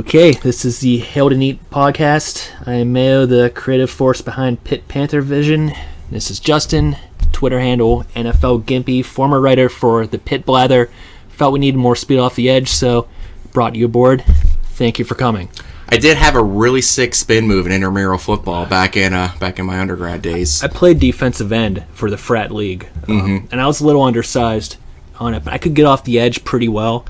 Okay, this is the Hail to Neat podcast. I am Mayo, the creative force behind Pitt Panther Vision. This is Justin, Twitter handle NFL Gimpy, former writer for the Pitt Blather. Felt we needed more speed off the edge, so brought you aboard. Thank you for coming. I did have a really sick spin move in intramural football back in my undergrad days. I played defensive end for the frat league, and I was a little undersized on it, but I could get off the edge pretty well.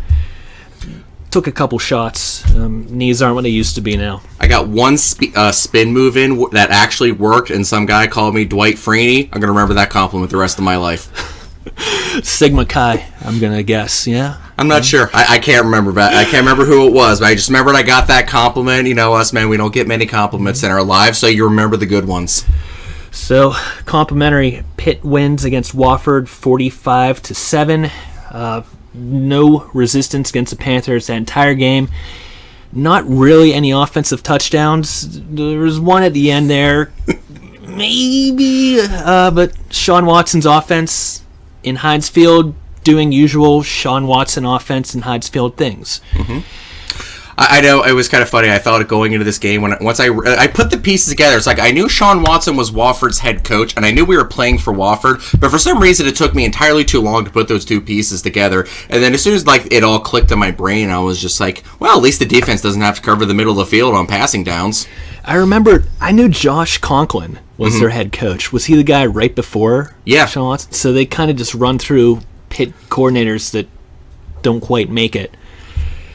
Took a couple shots. Knees aren't what they used to be now. I got one spin move in that actually worked, and some guy called me Dwight Freeney. I'm going to remember that compliment the rest of my life. Sigma Chi, I'm going to guess, yeah? I'm not sure. I can't remember. I can't remember who it was, but I just remembered I got that compliment. You know, us men, we don't get many compliments in our lives, so you remember the good ones. So, complimentary. Pitt wins against Wofford 45-7. No resistance against the Panthers that entire game. Not really any offensive touchdowns. There was one at the end there, maybe, but Shawn Watson's offense in Heinz Field doing usual Shawn Watson offense in Heinz Field things. Mm-hmm. I know it was kind of funny. I thought going into this game once I put the pieces together. It's like I knew Shawn Watson was Wofford's head coach, and I knew we were playing for Wofford. But for some reason, it took me entirely too long to put those two pieces together. And then as soon as it all clicked in my brain, I was just like, well, at least the defense doesn't have to cover the middle of the field on passing downs. I knew Josh Conklin was their head coach. Was he the guy right before Shawn Watson? So they kind of just run through Pitt coordinators that don't quite make it.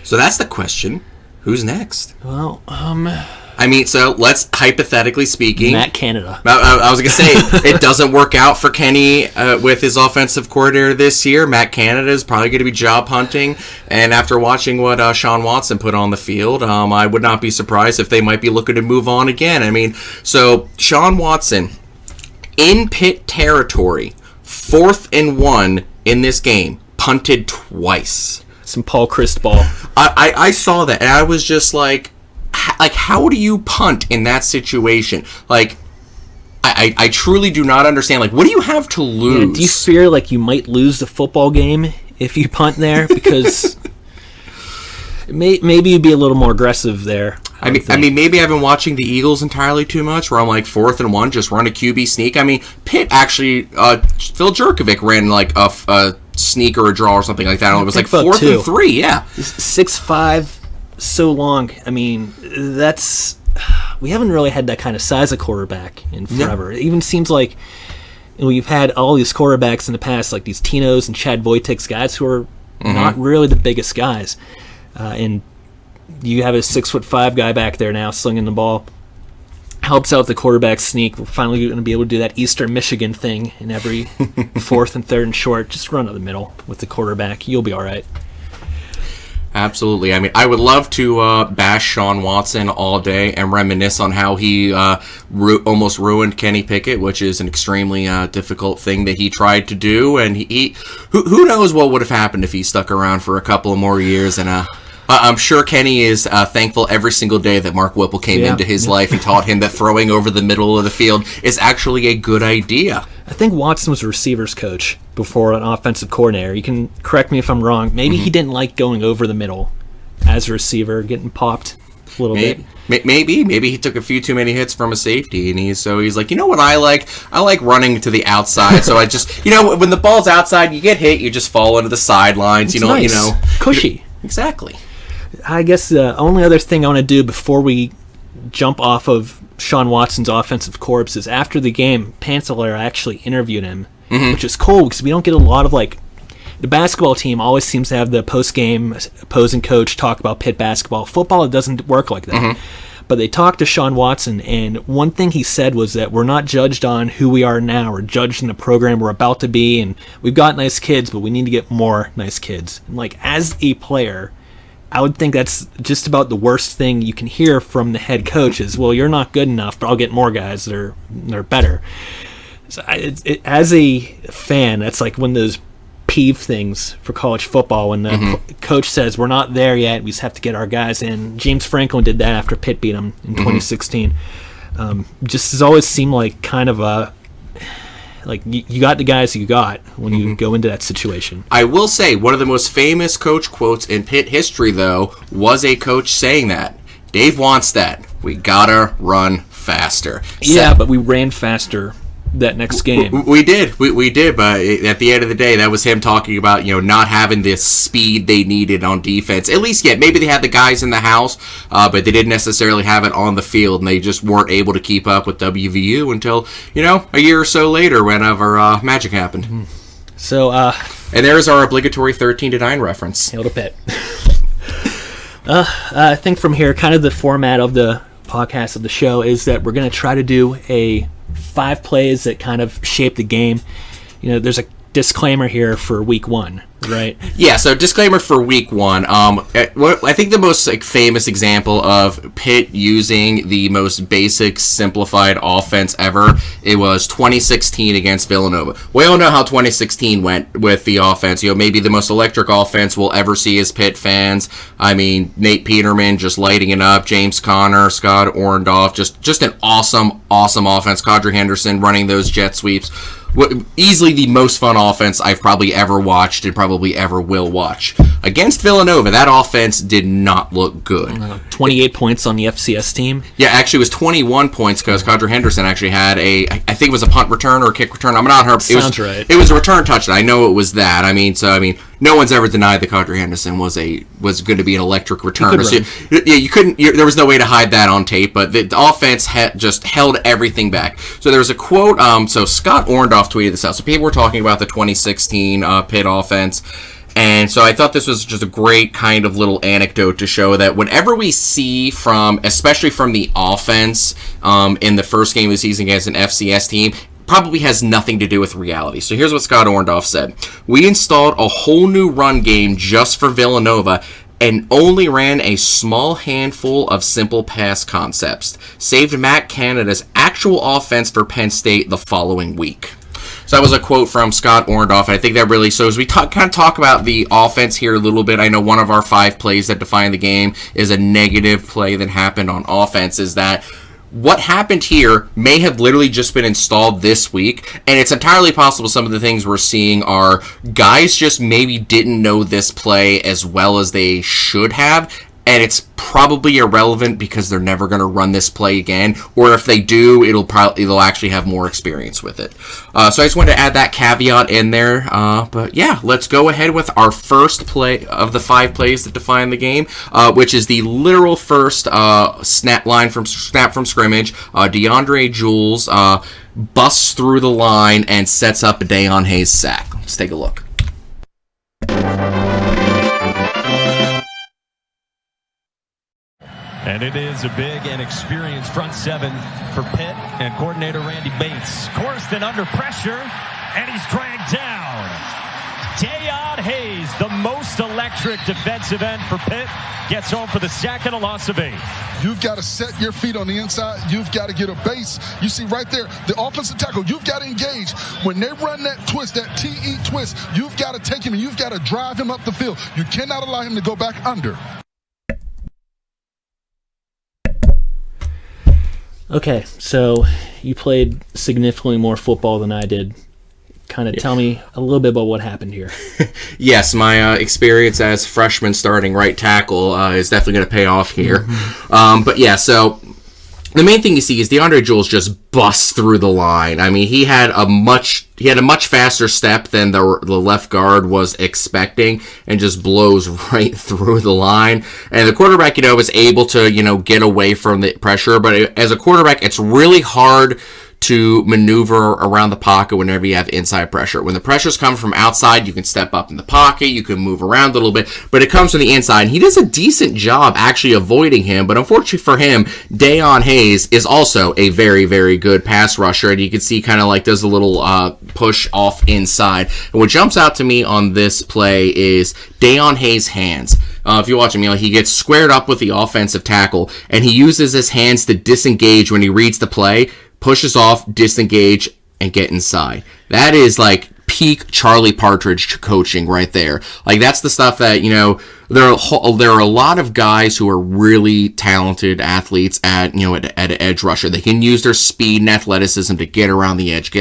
So that's the question. Who's next? Well, so let's, hypothetically speaking... Matt Canada. I was going to say, it doesn't work out for Kenny with his offensive coordinator this year. Matt Canada is probably going to be job hunting. And after watching what Shawn Watson put on the field, I would not be surprised if they might be looking to move on again. So Shawn Watson, in Pitt territory, 4th and 1 in this game, punted twice. Some Paul Christ ball. I saw that, and I was just like, how do you punt in that situation? I truly do not understand. What do you have to lose? Yeah, do you fear you might lose the football game if you punt there? Because maybe you'd be a little more aggressive there. I mean, maybe I've been watching the Eagles entirely too much, where I'm 4th and 1, just run a QB sneak. Pitt actually, Phil Jerkovic ran a sneak or a draw or something like that. And it was 4th and 3, yeah. 6'5", so long. We haven't really had that kind of size of quarterback in forever. No. It even seems like we've had all these quarterbacks in the past, like these Tinos and Chad Wojcik's guys who are not really the biggest guys. And you have a 6'5" guy back there now slinging the ball. Helps out the quarterback sneak. We're finally going to be able to do that Eastern Michigan thing in every 4th and 3rd and short. Just run to the middle with the quarterback. You'll be all right. Absolutely. I would love to bash Shawn Watson all day and reminisce on how he almost ruined Kenny Pickett, which is an extremely difficult thing that he tried to do. And who knows what would have happened if he stuck around for a couple of more years. And I'm sure Kenny is thankful every single day that Mark Whipple came into his life and taught him that throwing over the middle of the field is actually a good idea. I think Watson was a receivers coach before an offensive coordinator. You can correct me if I'm wrong. Maybe he didn't like going over the middle as a receiver, getting popped a little bit. Maybe he took a few too many hits from a safety, and he's like, you know what I like? I like running to the outside. So I just, when the ball's outside, you get hit, you just fall into the sidelines. It's nice. Cushy. Exactly. I guess the only other thing I want to do before we jump off of Shawn Watson's offensive corpse is after the game, Panther actually interviewed him, which is cool because we don't get a lot of the basketball team always seems to have the post-game opposing coach talk about Pitt basketball. Football, it doesn't work like that. But they talked to Shawn Watson, and one thing he said was that we're not judged on who we are now. We're judged in the program we're about to be, and we've got nice kids, but we need to get more nice kids. And as a player, I would think that's just about the worst thing you can hear from the head coach is, well, you're not good enough, but I'll get more guys that are better. So as a fan, that's one of those peeve things for college football when the coach says, we're not there yet, we just have to get our guys in. James Franklin did that after Pitt beat him in 2016. Just has always seemed like kind of a Like, you got the guys you got when you go into that situation. I will say, one of the most famous coach quotes in Pitt history, though, was a coach saying that. Dave wants that. We gotta run faster. Yeah, but we ran faster that next game. We did, but at the end of the day, that was him talking about, not having the speed they needed on defense. At least, maybe they had the guys in the house, but they didn't necessarily have it on the field, and they just weren't able to keep up with WVU until, a year or so later, whenever magic happened. So, and there's our obligatory 13-9 reference. Hail to Pitt. I think from here, kind of the format of the podcast of the show is that we're going to try to do a 5 plays that kind of shape the game. There's a disclaimer here for week 1, right? Yeah, so disclaimer for week 1. I think the most famous example of Pitt using the most basic, simplified offense ever, it was 2016 against Villanova. We all know how 2016 went with the offense. Maybe the most electric offense we'll ever see as Pitt fans. I mean, Nate Peterman just lighting it up, James Conner, Scott Orndorff, just an awesome offense. Kadri Henderson running those jet sweeps. Easily the most fun offense I've probably ever watched and probably ever will watch. Against Villanova, that offense did not look good. 28 points on the FCS team? Yeah, actually it was 21 points because Kadri Henderson actually had I think it was a punt return or a kick return. I'm not her. Sounds right. It was a return touchdown. I know it was that. I mean, no one's ever denied that Kadri Henderson was going to be an electric returner. You couldn't. There was no way to hide that on tape. But the offense just held everything back. So there was a quote. So Scott Orndorff tweeted this out. So people were talking about the 2016 Pitt offense. And so I thought this was just a great kind of little anecdote to show that whenever we see especially from the offense in the first game of the season against an FCS team, probably has nothing to do with reality. So here's what Scott Orndorff said. We installed a whole new run game just for Villanova and only ran a small handful of simple pass concepts. Saved Matt Canada's actual offense for Penn State the following week. So that was a quote from Scott Orndorff. And I think that really, so as we kind of talk about the offense here a little bit, I know one of our 5 plays that define the game is a negative play that happened on offense, is that what happened here may have literally just been installed this week, and it's entirely possible some of the things we're seeing are guys just maybe didn't know this play as well as they should have, and it's probably irrelevant because they're never going to run this play again, or if they do, they'll actually have more experience with it. So I just wanted to add that caveat in there. But yeah, let's go ahead with our first play of the 5 plays that define the game, which is the literal first snap from scrimmage. DeAndre Jules busts through the line and sets up a Deion Hayes sack. Let's take a look. And it is a big and experienced front 7 for Pitt and coordinator Randy Bates. Corson under pressure, and he's dragged down. Deion Hayes, the most electric defensive end for Pitt, gets home for the sack and a loss of 8. You've got to set your feet on the inside. You've got to get a base. You see right there, the offensive tackle, you've got to engage. When they run that twist, that TE twist, you've got to take him and you've got to drive him up the field. You cannot allow him to go back under. Okay, so you played significantly more football than I did. Kind of tell me a little bit about what happened here. Yes, my experience as freshman starting right tackle is definitely going to pay off here. Mm-hmm. But yeah, so the main thing you see is DeAndre Jules just busts through the line. I mean, he had a much faster step than the left guard was expecting, and just blows right through the line. And the quarterback, was able to, get away from the pressure. But as a quarterback, it's really hard to maneuver around the pocket whenever you have inside pressure. When the pressures come from outside, you can step up in the pocket, you can move around a little bit, but it comes from the inside, and he does a decent job actually avoiding him. But unfortunately for him, Deion Hayes is also a very, very good pass rusher, and you can see kind of like does a little push off inside. And what jumps out to me on this play is Deion Hayes' hands. If you watch him, he gets squared up with the offensive tackle, and he uses his hands to disengage when he reads the play, pushes off, disengage, and get inside. That is like peak Charlie Partridge coaching right there. Like, that's the stuff that, there are a lot of guys who are really talented athletes at edge rusher. They can use their speed and athleticism to get around the edge.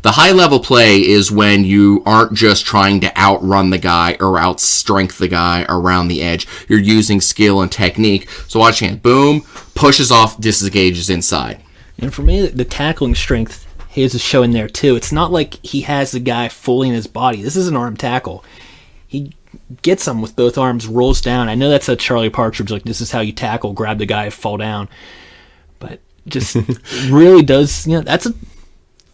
The high level play is when you aren't just trying to outrun the guy or outstrength the guy around the edge. You're using skill and technique. So watch hand, boom, pushes off, disengages inside. And for me, the tackling strength Hayes is showing there too. It's not like he has the guy fully in his body. This is an arm tackle. He gets him with both arms, rolls down. I know that's a Charlie Partridge, like this is how you tackle, grab the guy, fall down. But just really does, that's a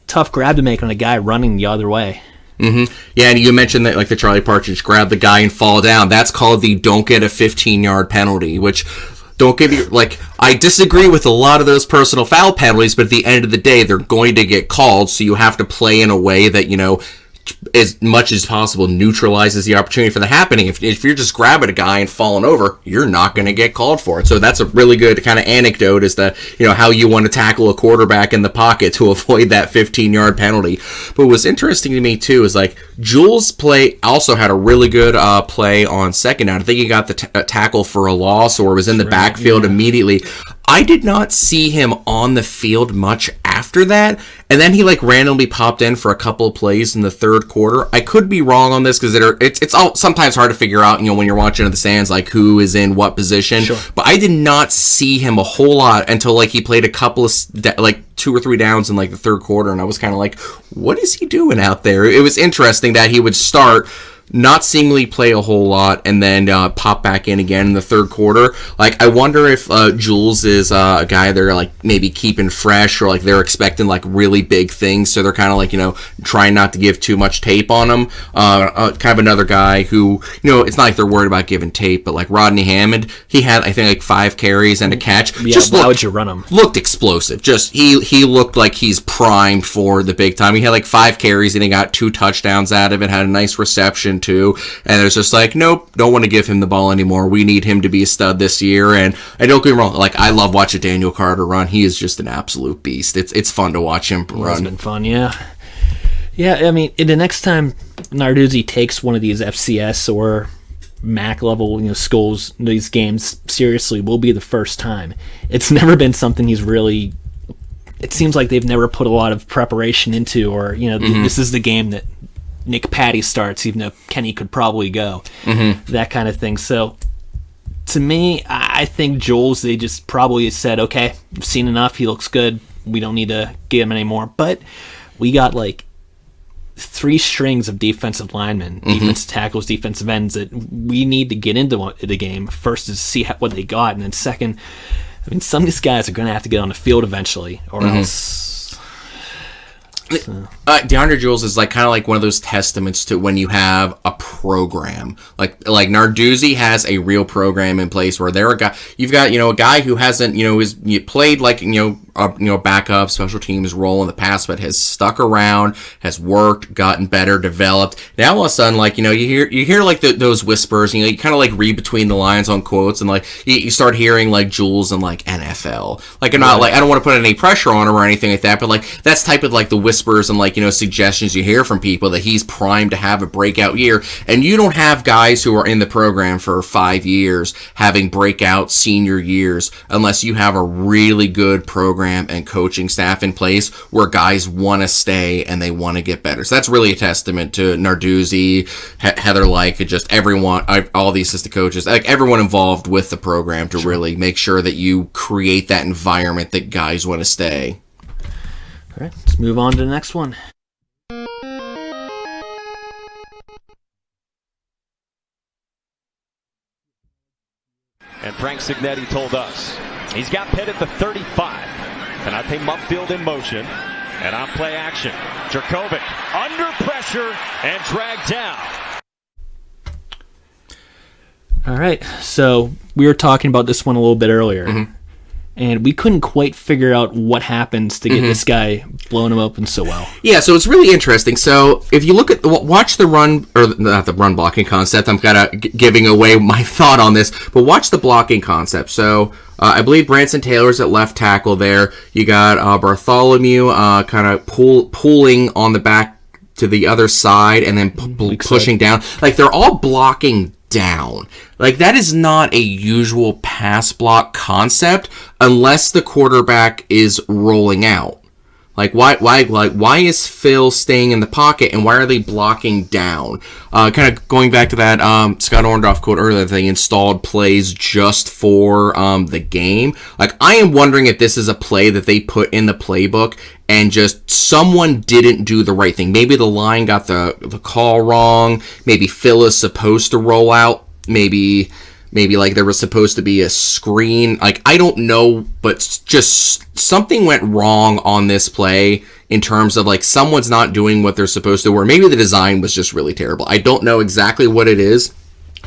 tough grab to make on a guy running the other way. Mm-hmm. Yeah, and you mentioned that, like, the Charlie Partridge grab the guy and fall down. That's called the don't get a 15-yard penalty, which... Don't get me, I disagree with a lot of those personal foul penalties, but at the end of the day, they're going to get called, so you have to play in a way that, as much as possible neutralizes the opportunity for the happening. If you're just grabbing a guy and falling over, you're not going to get called for it. So that's a really good kind of anecdote as to, how you want to tackle a quarterback in the pocket to avoid that 15-yard penalty. But what's interesting to me, too, is, Jules' play also had a really good play on second down. I think he got the tackle for a loss or was in the backfield immediately. I did not see him on the field much after that, and then he randomly popped in for a couple of plays in the third quarter. I could be wrong on this because it's all sometimes hard to figure out, when you're watching in the stands, who is in what position. Sure. But I did not see him a whole lot until he played a couple of 2 or 3 downs in the third quarter, and I was kind of what is he doing out there? It was interesting that he would start, not seemingly play a whole lot, and then pop back in again in the third quarter. I wonder if Jules is a guy they're maybe keeping fresh, or they're expecting really big things, so they're kind of trying not to give too much tape on him. Kind of another guy who, it's not like they're worried about giving tape, but Rodney Hammond, he had, I think, 5 carries and a catch. Yeah, why would you run him? Looked explosive. Just he looked like he's primed for the big time. He had 5 carries and he got 2 touchdowns out of it. Had a nice reception too, and it's just nope, don't want to give him the ball anymore. We need him to be a stud this year. And I don't get me wrong, I love watching Daniel Carter run. He is just an absolute beast. It's fun to watch him run. It's been fun, yeah. I mean, the next time Narduzzi takes one of these FCS or MAC level schools, these games seriously, will be the first time. It's never been something he's really. It seems like they've never put a lot of preparation into, or this is the game that Nick Patty starts, even though Kenny could probably go, that kind of thing. So, to me, I think Jules, they just probably said, okay, we've seen enough, he looks good, we don't need to get him anymore. But we got 3 strings of defensive linemen, defensive tackles, defensive ends that we need to get into the game. First is see what they got, and then second, I mean, some of these guys are going to have to get on the field eventually, or else. DeAndre Jules is kind of one of those testaments to when you have a program. Like Narduzzi has a real program in place where you've got a guy who hasn't played backup special teams role in the past, but has stuck around, has worked, gotten better, developed. Now all of a sudden, you hear those whispers, you kind of read between the lines on quotes, and you start hearing Jules and NFL. I'm not I don't want to put any pressure on him or anything like that, but that's type of the whispers and suggestions you hear from people that he's primed to have a breakout year. And you don't have guys who are in the program for 5 years having breakout senior years unless you have a really good program and coaching staff in place where guys want to stay and they want to get better. So that's really a testament to Narduzzi, Heather just everyone, all the assistant coaches, everyone involved with the program to really make sure that you create that environment that guys want to stay. All right, let's move on to the next one. And Frank Signetti told us he's got Pitt at the 35. Tonight they Mupfield in motion. And on play action, Jerkovic under pressure and dragged down. All right, so we were talking about this one a little bit earlier. And we couldn't quite figure out what happens to get this guy blowing him open so well. Yeah, so it's really interesting. So if you watch the run, or not the run blocking concept, I'm kind of giving away my thought on this, but watch the blocking concept. So I believe Branson Taylor's at left tackle there. You got Bartholomew kind of pulling on the back to the other side and then pushing down. Like, they're all blocking down. Like, that is not a usual pass block concept unless the quarterback is rolling out. Like, why is Phil staying in the pocket, and why are they blocking down? Kind of going back to that Scott Orndorff quote earlier, they installed plays just for the game. Like, I am wondering if this is a play that they put in the playbook and just someone didn't do the right thing. Maybe the line got the call wrong. Maybe Phil is supposed to roll out. Maybe like there was supposed to be a screen. Like, I don't know, but just something went wrong on this play in terms of, like, someone's not doing what they're supposed to, or maybe the design was just really terrible. I don't know exactly what it is,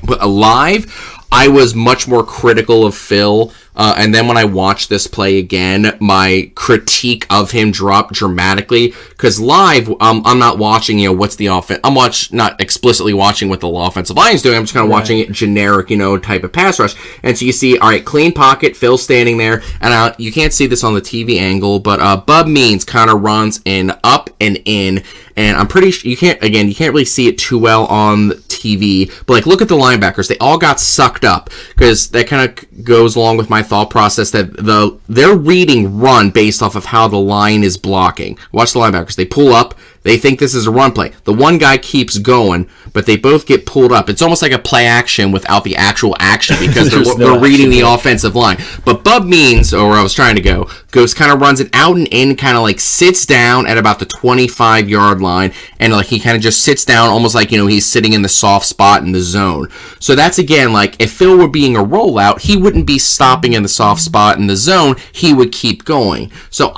but live, I was much more critical of Phil. And then when I watched this play again, my critique of him dropped dramatically. Because live, I'm not watching, what's the offense. I'm not explicitly watching what the offensive line is doing. I'm just kind of watching it generic, type of pass rush. And so you see, all right, clean pocket, Phil standing there. And you can't see this on the TV angle, but Bub Means kind of runs in up and in. And I'm pretty sure you can't really see it too well on TV. But, like, look at the linebackers. They all got sucked up. Because that kind of goes along with my thought process that they're reading run based off of how the line is blocking. Watch the linebackers. They pull up. They think this is a run play. The one guy keeps going, but they both get pulled up. It's almost like a play action without the actual action because they're reading the offensive line. But Bub Means, or where I was trying to goes kind of runs it out and in, kind of like sits down at about the 25-yard line, and like he kind of just sits down almost like, he's sitting in the soft spot in the zone. So that's, again, like, if Phil were being a rollout, he wouldn't be stopping in the soft spot in the zone. He would keep going. So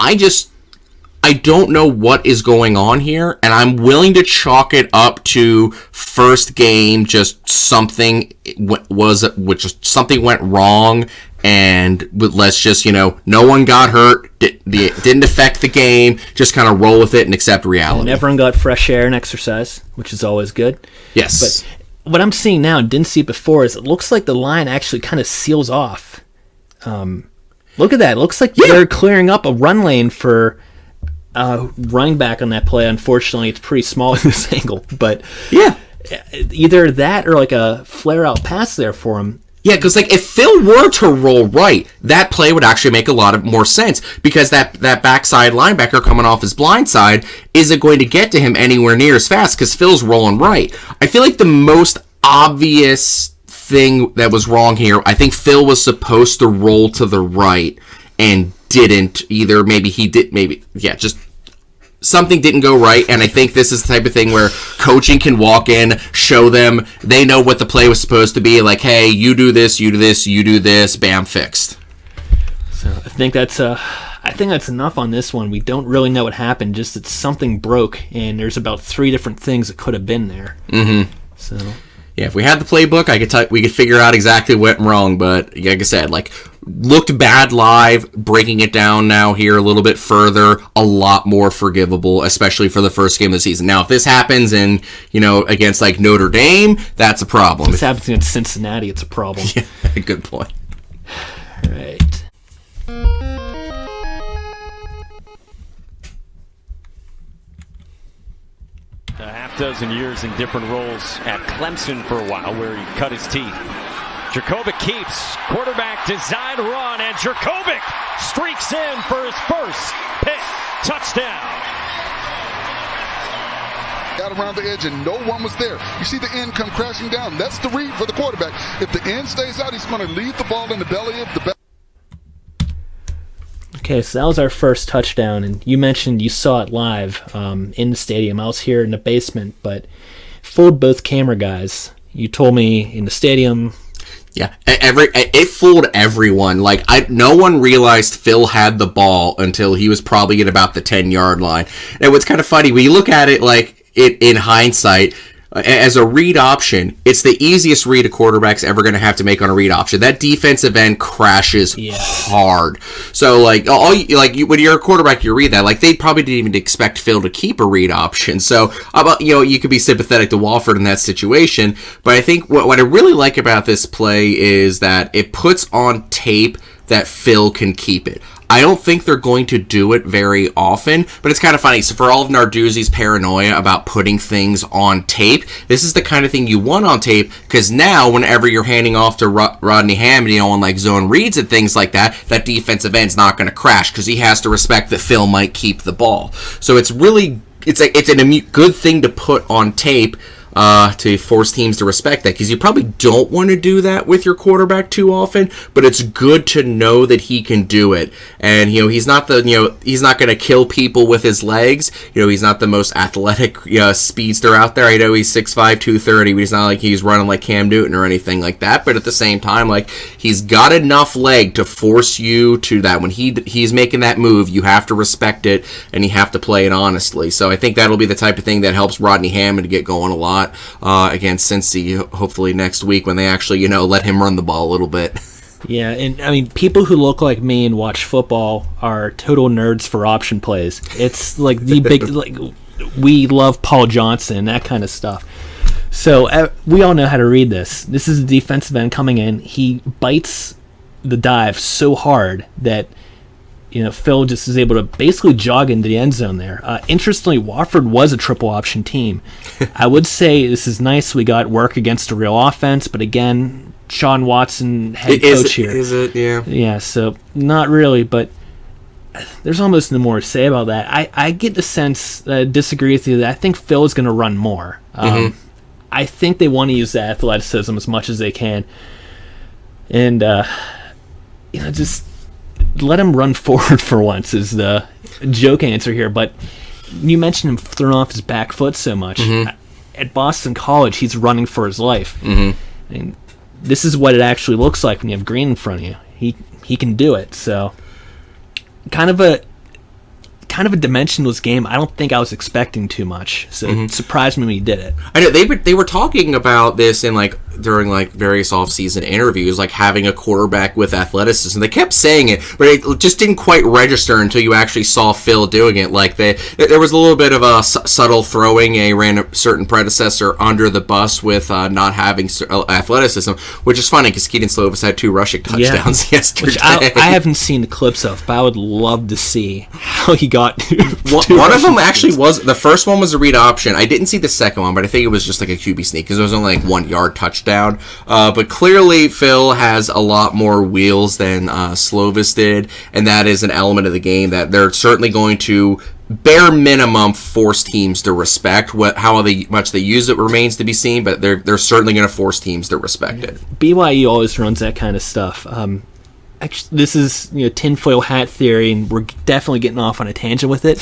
I don't know what is going on here, and I'm willing to chalk it up to first game, just something something went wrong, and let's just, no one got hurt, didn't affect the game, just kind of roll with it and accept reality. And everyone got fresh air and exercise, which is always good. Yes. But what I'm seeing now, and didn't see it before, is it looks like the line actually kind of seals off. Look at that. It looks like they're clearing up a run lane for running back on that play. Unfortunately, it's pretty small in this angle, but either that or like a flare out pass there for him. Yeah, because like if Phil were to roll right, that play would actually make a lot of more sense because that backside linebacker coming off his blind side isn't going to get to him anywhere near as fast because Phil's rolling right. I feel like the most obvious thing that was wrong here, I think Phil was supposed to roll to the right and didn't either. Just something didn't go right, and I think this is the type of thing where coaching can walk in, show them, they know what the play was supposed to be, like, hey, you do this, you do this, you do this, bam, fixed. So I think that's enough on this one. We don't really know what happened, just that something broke, and there's about 3 different things that could have been there. Mm-hmm. So yeah, if we had the playbook, we could figure out exactly what went wrong, but like I said, like, looked bad live, breaking it down now here a little bit further, a lot more forgivable, especially for the first game of the season. Now, if this happens in, against like Notre Dame, that's a problem. If this happens against Cincinnati, it's a problem. Yeah, good point. All right. A half dozen years in different roles at Clemson for a while where he cut his teeth. Jurkovec keeps, quarterback design run, and Jurkovec streaks in for his first Pitt touchdown. Got around the edge and no one was there. You see the end come crashing down. That's the read for the quarterback. If the end stays out, he's going to leave the ball in the belly of the Okay, so that was our first touchdown, and you mentioned you saw it live in the stadium. I was here in the basement, but fooled both camera guys. You told me in the stadium. Yeah, it fooled everyone. Like, no one realized Phil had the ball until he was probably at about the 10-yard line. And what's kind of funny, when you look at it like in hindsight, as a read option, it's the easiest read a quarterback's ever going to have to make on a read option. That defensive end crashes hard. So, like, when you're a quarterback, you read that. Like, they probably didn't even expect Phil to keep a read option. So, you could be sympathetic to Wofford in that situation. But I think what I really like about this play is that it puts on tape that Phil can keep it. I don't think they're going to do it very often, but it's kind of funny. So for all of Narduzzi's paranoia about putting things on tape, this is the kind of thing you want on tape, because now whenever you're handing off to Rodney Hammond, on like zone reads and things like that, that defensive end's not going to crash because he has to respect that Phil might keep the ball. So it's really, it's a good thing to put on tape to force teams to respect that, because you probably don't want to do that with your quarterback too often, but it's good to know that he can do it. And he's not he's not going to kill people with his legs. He's not the most athletic speedster out there. I know he's 6'5", 230, but he's not like he's running like Cam Newton or anything like that. But at the same time, like, he's got enough leg to force you to that. When he's making that move, you have to respect it, and you have to play it honestly. So I think that'll be the type of thing that helps Rodney Hammond to get going a lot against Cincy, hopefully next week, when they actually, let him run the ball a little bit. Yeah, and I mean, people who look like me and watch football are total nerds for option plays. It's like the big, like, we love Paul Johnson, that kind of stuff. So we all know how to read this. This is a defensive end coming in. He bites the dive so hard that Phil just is able to basically jog into the end zone there. Interestingly, Wofford was a triple option team. I would say this is nice. We got work against a real offense, but again, Shawn Watson, head coach here. Is it? Yeah. Yeah, so not really, but there's almost no more to say about that. I get the sense, disagree with you, that I think Phil is going to run more. I think they want to use that athleticism as much as they can. And, just let him run forward for once is the joke answer here. But you mentioned him throwing off his back foot so much. At Boston College, he's running for his life. I mean, this is what it actually looks like when you have Green in front of you. He can do it. So kind of a dimensionless game. I don't think I was expecting too much, so it surprised me when he did it. I know they were talking about this in during various off-season interviews, like having a quarterback with athleticism. They kept saying it, but it just didn't quite register until you actually saw Phil doing it. Like there was a little bit of a subtle throwing a certain predecessor under the bus with not having athleticism, which is funny because Keaton Slovis had 2 rushing touchdowns yesterday. Which I haven't seen the clips of, but I would love to see how he got. One of them actually was, the first one was a read option. I didn't see the second one, but I think it was just like a QB sneak because it was only 1 yard touchdown. But clearly Phil has a lot more wheels than Slovis did, and that is an element of the game that they're certainly going to bare minimum force teams to respect. How much they use it remains to be seen, but they're certainly going to force teams to respect it. BYU always runs that kind of stuff. Actually, this is tinfoil hat theory, and we're definitely getting off on a tangent with it.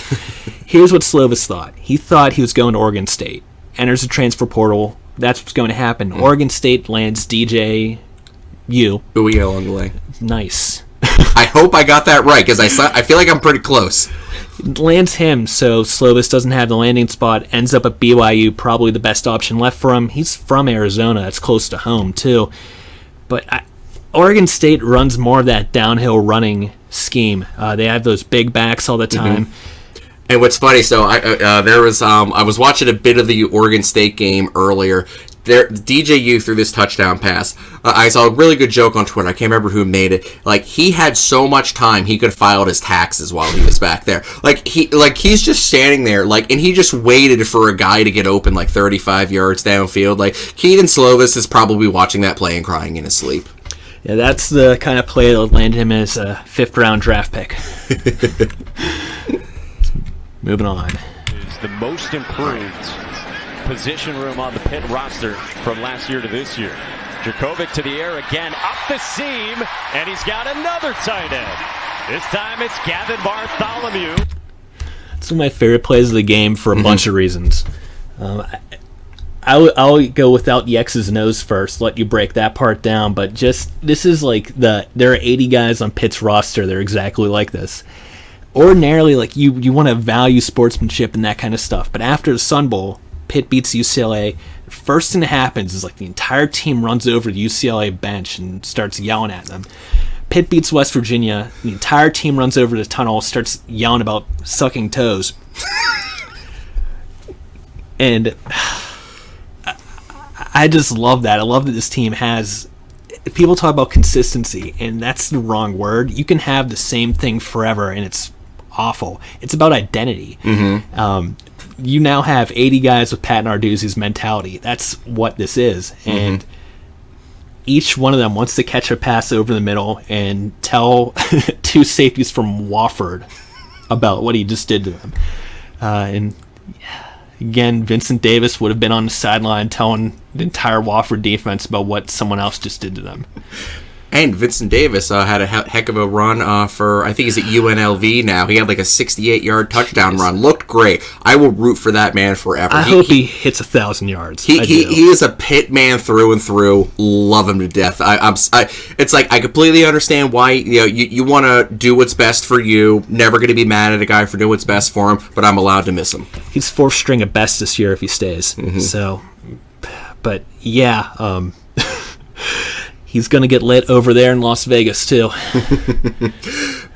Here's what Slovis thought. He thought he was going to Oregon State. Enters the transfer portal. That's what's going to happen. Oregon State lands DJ U. Booyah along the way. Nice. I hope I got that right, because I feel like I'm pretty close. Lands him, so Slovis doesn't have the landing spot. Ends up at BYU, probably the best option left for him. He's from Arizona. That's close to home, too. But Oregon State runs more of that downhill running scheme. They have those big backs all the time. And what's funny, so I was watching a bit of the Oregon State game earlier. DJU threw this touchdown pass. I saw a really good joke on Twitter. I can't remember who made it. Like, he had so much time he could have filed his taxes while he was back there. He's just standing there, and he just waited for a guy to get open 35 yards downfield. Keaton Slovis is probably watching that play and crying in his sleep. Yeah, that's the kind of play that landed him as a 5th-round draft pick. Moving on. Is the most improved position room on the Pitt roster from last year to this year. Djokovic to the air again, up the seam, and he's got another tight end. This time it's Gavin Bartholomew. It's one of my favorite plays of the game for a bunch of reasons. I'll go without the X's and O's first, let you break that part down, but this is there are 80 guys on Pitt's roster that are exactly like this. Ordinarily, you want to value sportsmanship and that kind of stuff, but after the Sun Bowl, Pitt beats UCLA. The first thing that happens is the entire team runs over the UCLA bench and starts yelling at them. Pitt beats West Virginia. The entire team runs over the tunnel, starts yelling about sucking toes. And I just love that. I love that this team has people talk about consistency, and that's the wrong word. You can have the same thing forever, and it's awful. It's about identity. You now have 80 guys with Pat Narduzzi's mentality. That's what this is. And each one of them wants to catch a pass over the middle and tell two safeties from Wofford about what he just did to them. And again, Vincent Davises would have been on the sideline telling the entire Wofford defense about what someone else just did to them. And Vincent Davises had a heck of a run for, I think he's at UNLV now. He had like a 68-yard touchdown run. Looked great. I will root for that man forever. I hope he hits 1,000 yards. He is a Pitt man through and through. Love him to death. It's like I completely understand why you want to do what's best for you. Never going to be mad at a guy for doing what's best for him, but I'm allowed to miss him. He's fourth string at best this year if he stays. So, but yeah. He's going to get lit over there in Las Vegas, too.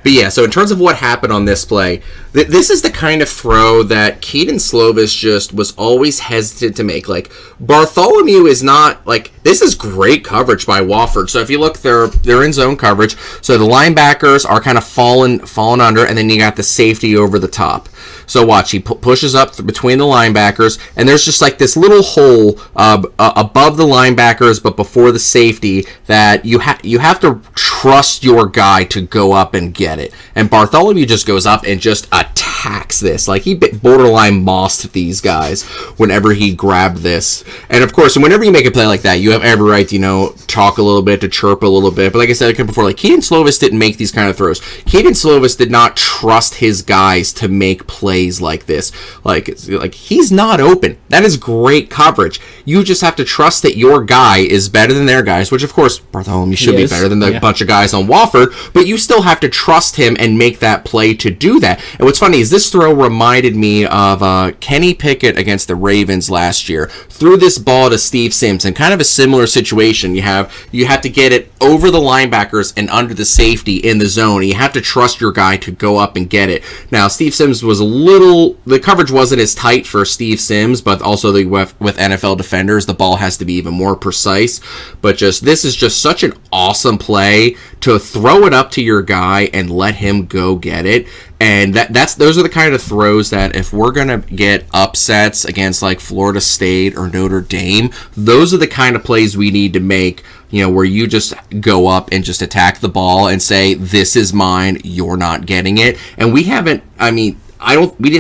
But yeah, so in terms of what happened on this play, this is the kind of throw that Kedon Slovis just was always hesitant to make. Like, Bartholomew is not, like, this is great coverage by Wofford. So if you look, they're in zone coverage. So the linebackers are kind of falling under, and then you got the safety over the top. So watch, he pushes up between the linebackers, and there's just like this little hole above the linebackers, but before the safety, that you have to trust your guy to go up and get it. And Bartholomew just goes up and just attacks this. Like, he borderline mossed these guys whenever he grabbed this. And of course, whenever you make a play like that, you have every right to, talk a little bit, to chirp a little bit. But like I said before, like, Kedon Slovis didn't make these kind of throws. Kedon Slovis did not trust his guys to make plays like this. Like he's not open. That is great coverage. You just have to trust that your guy is better than their guys, which of course Bartholomew should be better than the bunch of guys on Wofford, but you still have to trust him and make that play to do that. And what's funny is this throw reminded me of Kenny Pickett against the Ravens last year. Threw this ball to Steve Sims in kind of a similar situation. You have to get it over the linebackers and under the safety in the zone. You have to trust your guy to go up and get it. Now, Steve Sims was the coverage wasn't as tight for Steve Sims, but also with NFL defenders, the ball has to be even more precise. But this is just such an awesome play to throw it up to your guy and let him go get it. And those are the kind of throws that if we're going to get upsets against like Florida State or Notre Dame, those are the kind of plays we need to make, where you just go up and just attack the ball and say, this is mine, you're not getting it. And we didn't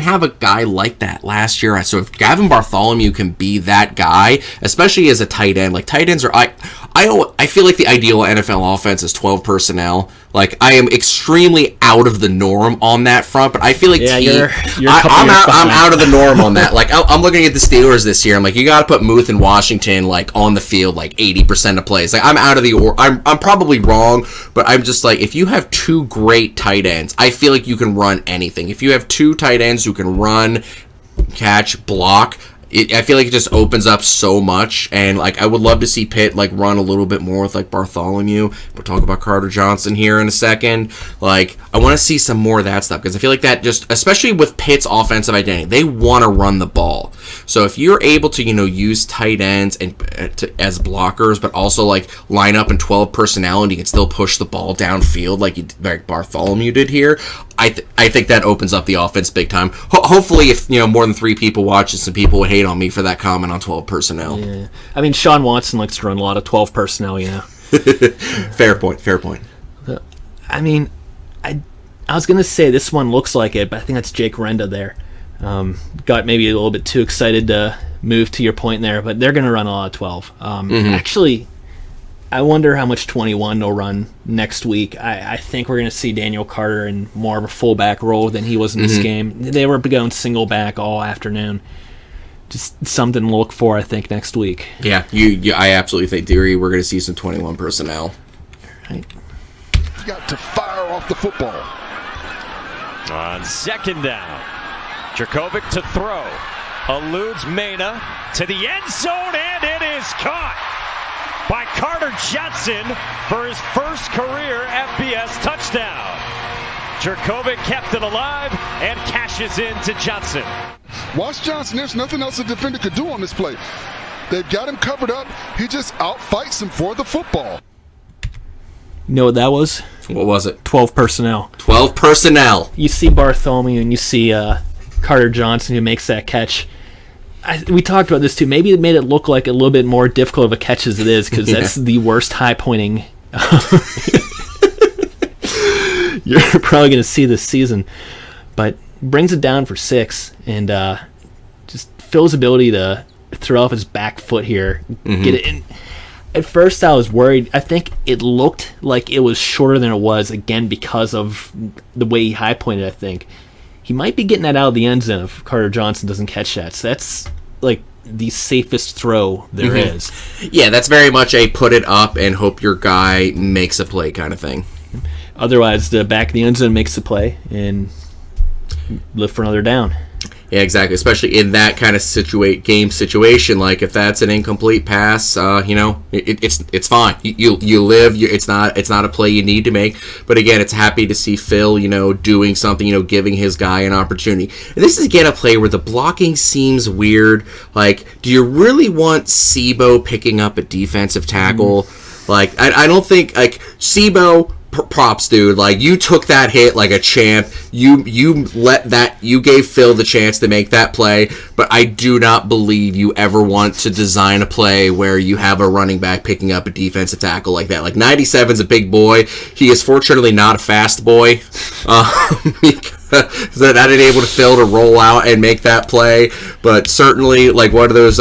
have a guy like that last year. So if Gavin Bartholomew can be that guy, especially as a tight end, like tight ends are, I feel like the ideal NFL offense is 12 personnel. Like, I am extremely out of the norm on that front, but I feel like I'm out of the norm on that. Like, I'm looking at the Steelers this year. I'm like, you got to put Muth and Washington like on the field like 80% of plays. Like, I'm out of I'm probably wrong, but I'm just like, if you have two great tight ends, I feel like you can run anything. If you have two tight ends who can run, catch, block, I feel like it just opens up so much, and like I would love to see Pitt like run a little bit more with like Bartholomew. We'll talk about Carter Johnson here in a second. Like, I want to see some more of that stuff, because I feel like that just, especially with Pitt's offensive identity, they want to run the ball. So if you're able to use tight ends and as blockers, but also like line up in 12 personnel, and you can still push the ball downfield like Bartholomew did here, I think that opens up the offense big time. Hopefully, if more than 3 people watch it, some people would hate on me for that comment on 12 personnel. Yeah, I mean, Shawn Watson likes to run a lot of 12 personnel. Fair point. I mean, I was gonna say this one looks like it, but I think that's Jake Renda there. Got maybe a little bit too excited to move to your point there, but they're gonna run a lot of 12. Actually, I wonder how much 21 will run next week. I think we're going to see Daniel Carter in more of a fullback role than he was in this game. They were going single back all afternoon. Just something to look for, I think, next week. Yeah, I absolutely think, Deary, we're going to see some 21 personnel. All right. You got to fire off the football. On second down, Jurkovec to throw. Eludes Mena to the end zone, and it is caught by Carter Johnson for his first career FBS touchdown. Jurkovec kept it alive and cashes in to Johnson. Watch Johnson. There's nothing else a defender could do on this play. They've got him covered up. He just outfights him for the football. You know what that was? What was it? 12 personnel. 12 personnel. You see Bartholomew and you see Carter Johnson who makes that catch. We talked about this too. Maybe it made it look like a little bit more difficult of a catch as it is, because that's the worst high pointing you're probably going to see this season. But brings it down for 6, and just Phil's ability to throw off his back foot here, get it in. At first I was worried. I think it looked like it was shorter than it was, again, because of the way he high pointed. I think he might be getting that out of the end zone if Carter Johnson doesn't catch that. So that's like the safest throw there is. Yeah, that's very much a put it up and hope your guy makes a play kind of thing. Otherwise, the back of the end zone makes the play and live for another down. Yeah, exactly. Especially in that kind of game situation, like if that's an incomplete pass, it's fine. You live. It's not a play you need to make. But again, it's happy to see Phil, doing something, giving his guy an opportunity. And this is again a play where the blocking seems weird. Like, do you really want Sebo picking up a defensive tackle? Like, I don't think Sebo. Props, dude. Like, you took that hit like a champ. You gave Phil the chance to make that play, but I do not believe you ever want to design a play where you have a running back picking up a defensive tackle like that. Like, 97's a big boy. He is fortunately not a fast boy. Because that enabled Phil to roll out and make that play, but certainly like one of those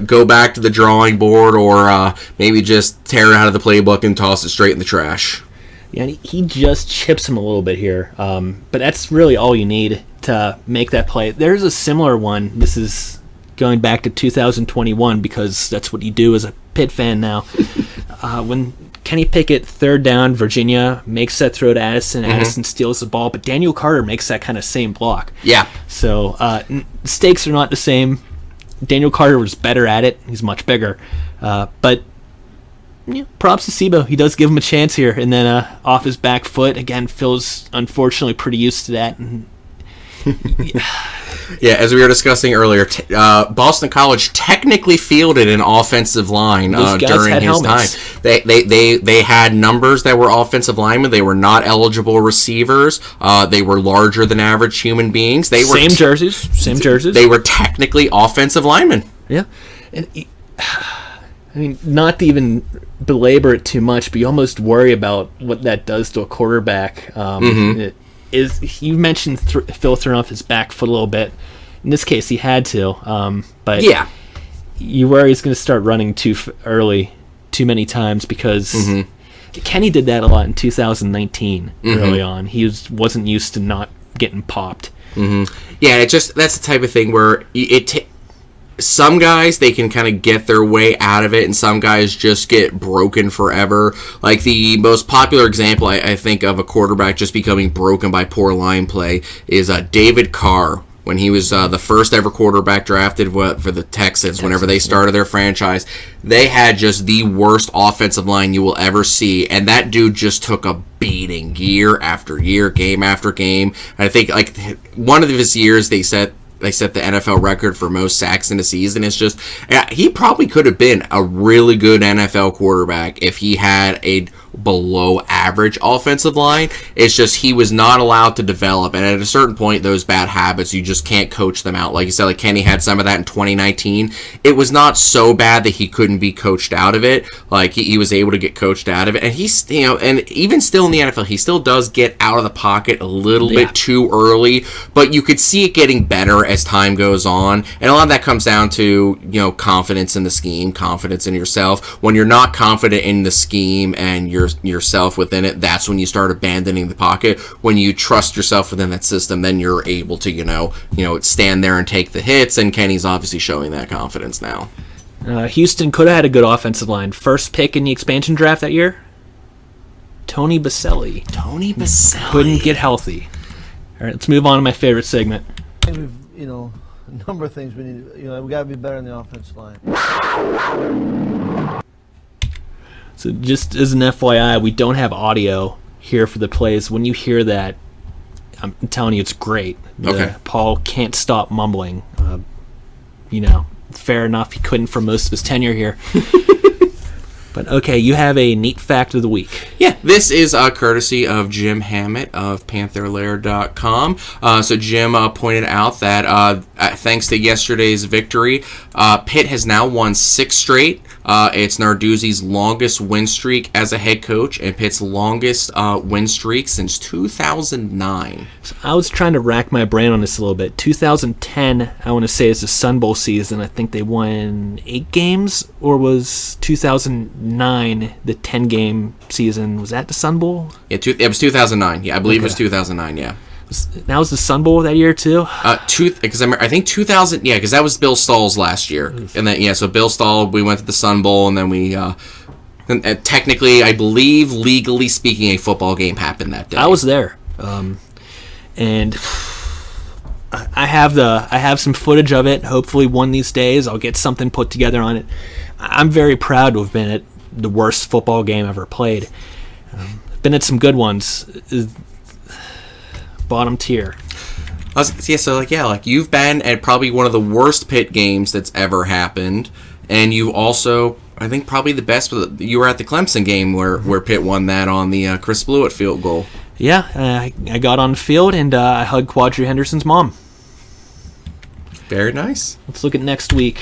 go back to the drawing board, or maybe just tear it out of the playbook and toss it straight in the trash. Yeah, and he just chips him a little bit here. But that's really all you need to make that play. There's a similar one. This is going back to 2021, because that's what you do as a Pitt fan now. When Kenny Pickett, 3rd down, Virginia, makes that throw to Addison. Addison steals the ball, but Daniel Carter makes that kind of same block. Yeah. So stakes are not the same. Daniel Carter was better at it. He's much bigger. But... yeah, props to Sebo. He does give him a chance here, and then off his back foot again. Phil's unfortunately pretty used to that. And yeah, as we were discussing earlier, Boston College technically fielded an offensive line during his helmets. time. They had numbers that were offensive linemen. They were not eligible receivers. They were larger than average human beings. They were same jerseys. They were technically offensive linemen. Yeah, and. I mean, not to even belabor it too much, but you almost worry about what that does to a quarterback. You mentioned Phil throwing off his back foot a little bit. In this case, he had to. But yeah, you worry he's going to start running too early, too many times, because Kenny did that a lot in 2019 early on. He wasn't used to not getting popped. Yeah, that's the type of thing where some guys, they can kind of get their way out of it, and some guys just get broken forever. Like, the most popular example, I think, of a quarterback just becoming broken by poor line play is David Carr, when he was the first ever quarterback drafted for the Texans whenever they started their franchise. They had just the worst offensive line you will ever see, and that dude just took a beating year after year, game after game. And I think, like, one of his years, they set the NFL record for most sacks in a season. It's just, he probably could have been a really good NFL quarterback if he had a below average offensive line. It's just he was not allowed to develop, and at a certain point, those bad habits, you just can't coach them out. Like you said, like Kenny had some of that in 2019. It was not so bad that he couldn't be coached out of it. Like, he was able to get coached out of it, and he's, and even still in the NFL, he still does get out of the pocket a little bit too early, but you could see it getting better as time goes on, and a lot of that comes down to, confidence in the scheme, confidence in yourself. When you're not confident in the scheme and yourself within it, that's when you start abandoning the pocket. When you trust yourself within that system, then you're able to stand there and take the hits, and Kenny's obviously showing that confidence now. Houston could have had a good offensive line. First pick in the expansion draft that year, Tony Baselli couldn't get healthy. All right, let's move on to my favorite segment. A number of things we need. We got to be better in the offensive line. So just as an FYI, we don't have audio here for the plays. When you hear that, I'm telling you, it's great. Okay. Paul can't stop mumbling. Fair enough. He couldn't for most of his tenure here. But okay, you have a neat fact of the week. Yeah, this is courtesy of Jim Hammett of PantherLair.com. So Jim pointed out that thanks to yesterday's victory, Pitt has now won 6 straight. It's Narduzzi's longest win streak as a head coach and Pitt's longest win streak since 2009. So I was trying to rack my brain on this a little bit. 2010, I want to say, is the Sun Bowl season. I think they won 8 games, or was 2009 the 10-game season? Was that the Sun Bowl? Yeah, it was 2009. Yeah, I believe it was 2009. Yeah. That was the Sun Bowl that year too. Because I think 2000. Yeah, because that was Bill Stahl's last year, and then so Bill Stahl. We went to the Sun Bowl, and then we. Technically, I believe, legally speaking, a football game happened that day. I was there, and I have some footage of it. Hopefully, one of these days, I'll get something put together on it. I'm very proud to have been at the worst football game ever played. Been at some good ones. Bottom tier. You've been at probably one of the worst Pitt games that's ever happened, and you also, I think, probably the best. You were at the Clemson game where Pitt won that on the Chris Blewett field goal. Yeah, I got on the field and I hugged Quadri Henderson's mom. Very nice. Let's look at next week.